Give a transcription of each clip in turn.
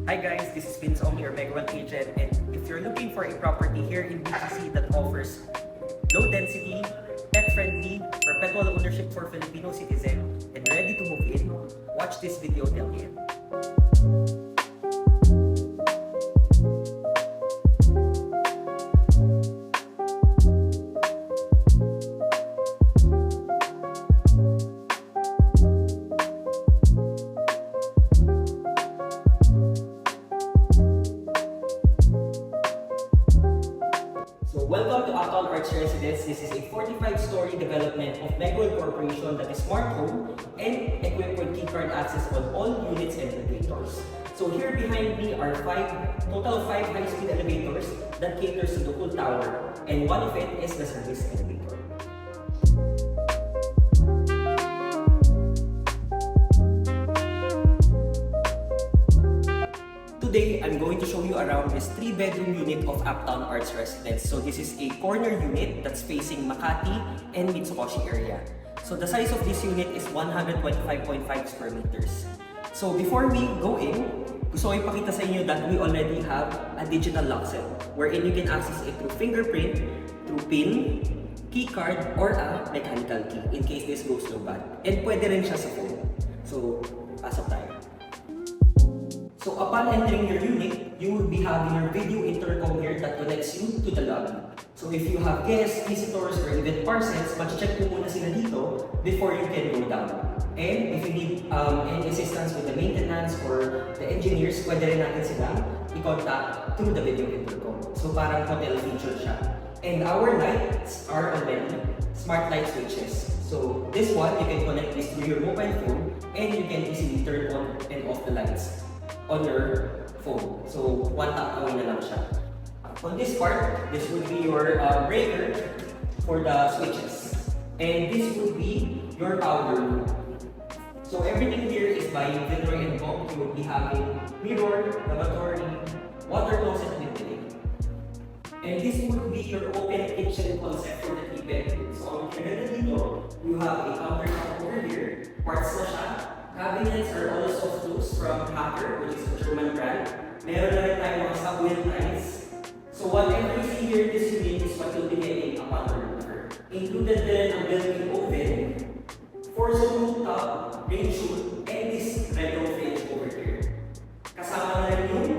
Hi guys, this is Vince Ong, your Mega One agent, and if you're looking for a property here in BGC that offers low density, pet-friendly, perpetual ownership for Filipino citizen, and ready to move in, watch this video till the end. Welcome to Uptown Arts Residence. This is a 45-story development of Mega One Corporation that is smart home and equipped with keycard access on all units and elevators. So here behind me are total of 5 high-speed elevators that caters to the whole tower, and one of it is the service elevator. Today, I'm going to show you around this 3-bedroom unit of Uptown Arts Residence. So this is a corner unit that's facing Makati and Mitsukoshi area. So the size of this unit is 125.5 square meters. So before we go in, gusto ko ipakita sa inyo that we already have a digital lock set wherein you can access it through fingerprint, through PIN, keycard, or a mechanical key in case this goes low-bad. And pwede rin siya sa phone. So, pasok tayo. So upon entering your unit, you will be having your video intercom here that connects you to the lobby. So if you have guests, visitors, or even parcels, mag-check mo muna sila dito before you can go down. And if you need any assistance with the maintenance or the engineers, pwede rin natin silang i-contact through the video intercom. So parang hotel feature siya. And our lights are already smart light switches. So this one, you can connect this to your mobile phone and you can easily turn on and off the lights on your phone. So, one tap away na lang siya. On this part, this would be your breaker for the switches. And this would be your power room. So, everything here is by Vilroy and Bock. You will be having mirror, lavatory, water closet, and toilet. And this would be your open kitchen concept for the 3-bedroom. So, ang kaganda dito, you have a countertop over here, quartz na siya. Cabinets are all soft close from Hacker, which is a German brand. Meron na rin tayo mga subwheel tiles. So whatever you see here in this unit is what you'll be getting upon order. Included din ang built-in oven, four-zone rooftop, rain chute, and this retro fridge over here. Kasama na rin yung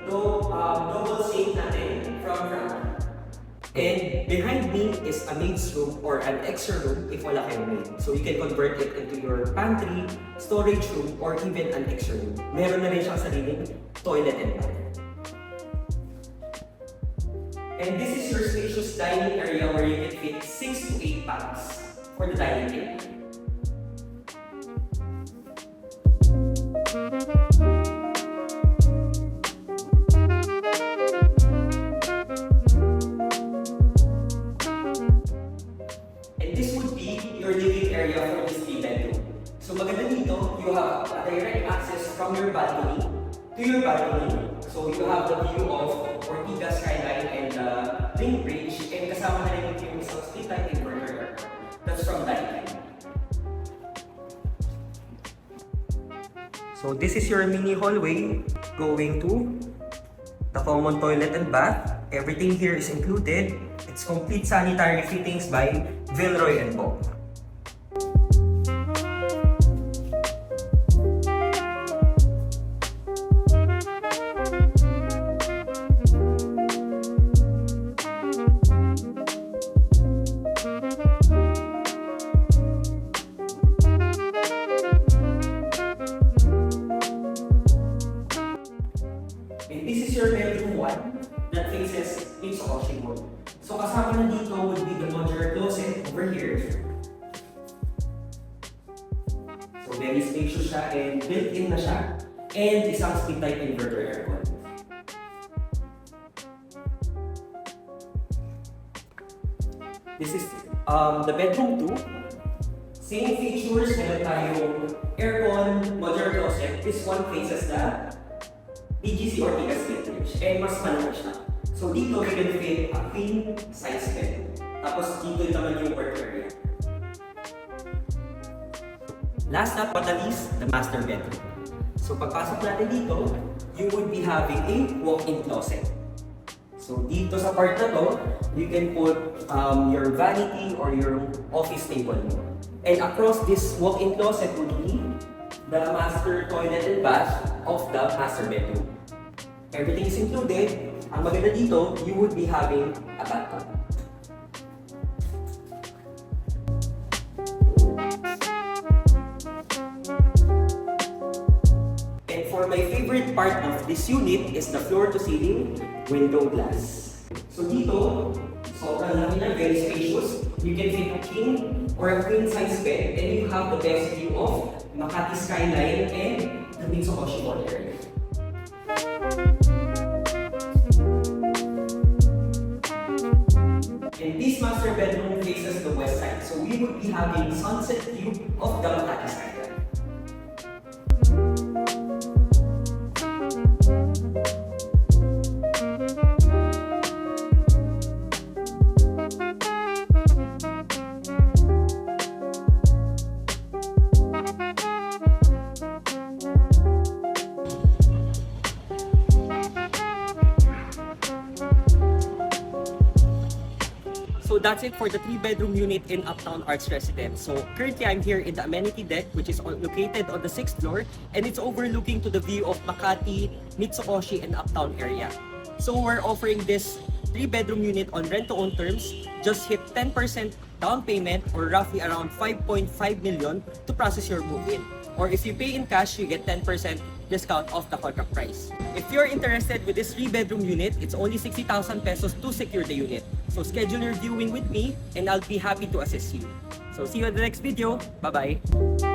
double sink natin from Frank. And behind me is a maid's room or an extra room if wala kayong maid. So you can convert it into your pantry, storage room, or even an extra room. Meron na rin siyang sariling toilet and bath. And this is your spacious dining area where you can fit 6 to 8 packs for the dining area. Your living area for this 3-bedroom. So maganda dito, you have a direct access from your balcony to your balcony. So you have the view of Ortigas skyline and the Link Bridge, and kasama na rin yung isang split-type inverter. That's from Daikin. So this is your mini hallway going to the common toilet and bath. Everything here is included. It's complete sanitary fittings by Vilroy and Bock. And this is your bedroom 1 that faces Mitsukoshi Mall. So kasama na dito would be the modular closet over here. So very spacious siya and built-in na siya. And isang split-type inverter aircon. This is the bedroom 2. Same features, meron tayong aircon, modular closet. This one faces the BGC Ortigas Bridge, and mas malaki siya. So dito, you can fit a queen size bed. Tapos dito naman yung work area. Last but not least, the master bedroom. So pagpasok natin dito, you would be having a walk-in closet. So dito sa part na to, you can put your vanity or your office table mo. And across this walk-in closet would be the master toilet and bath of the master bedroom. Everything is included. Ang maganda dito, you would be having a bathtub. And for my favorite part of this unit is the floor-to-ceiling window glass. So dito, sobrang laki na, very spacious. You can fit a king or a queen size bed and you have the best view of Makati skyline and the Mitsukoshi Mall area. And this master bedroom faces the west side, so we would be having sunset view of the Makati skyline. So that's it for the 3-bedroom unit in Uptown Arts Residence. So currently I'm here in the amenity deck, which is located on the 6th floor, and it's overlooking to the view of Makati, Mitsukoshi, and Uptown area. So we're offering this 3-bedroom unit on rent-to-own terms. Just hit 10% down payment or roughly around 5.5 million to process your move-in. Or if you pay in cash, you get 10% discount off the contract price. If you're interested with this 3-bedroom unit, it's only 60,000 pesos to secure the unit. So schedule your viewing with me and I'll be happy to assist you. So see you in the next video. Bye-bye.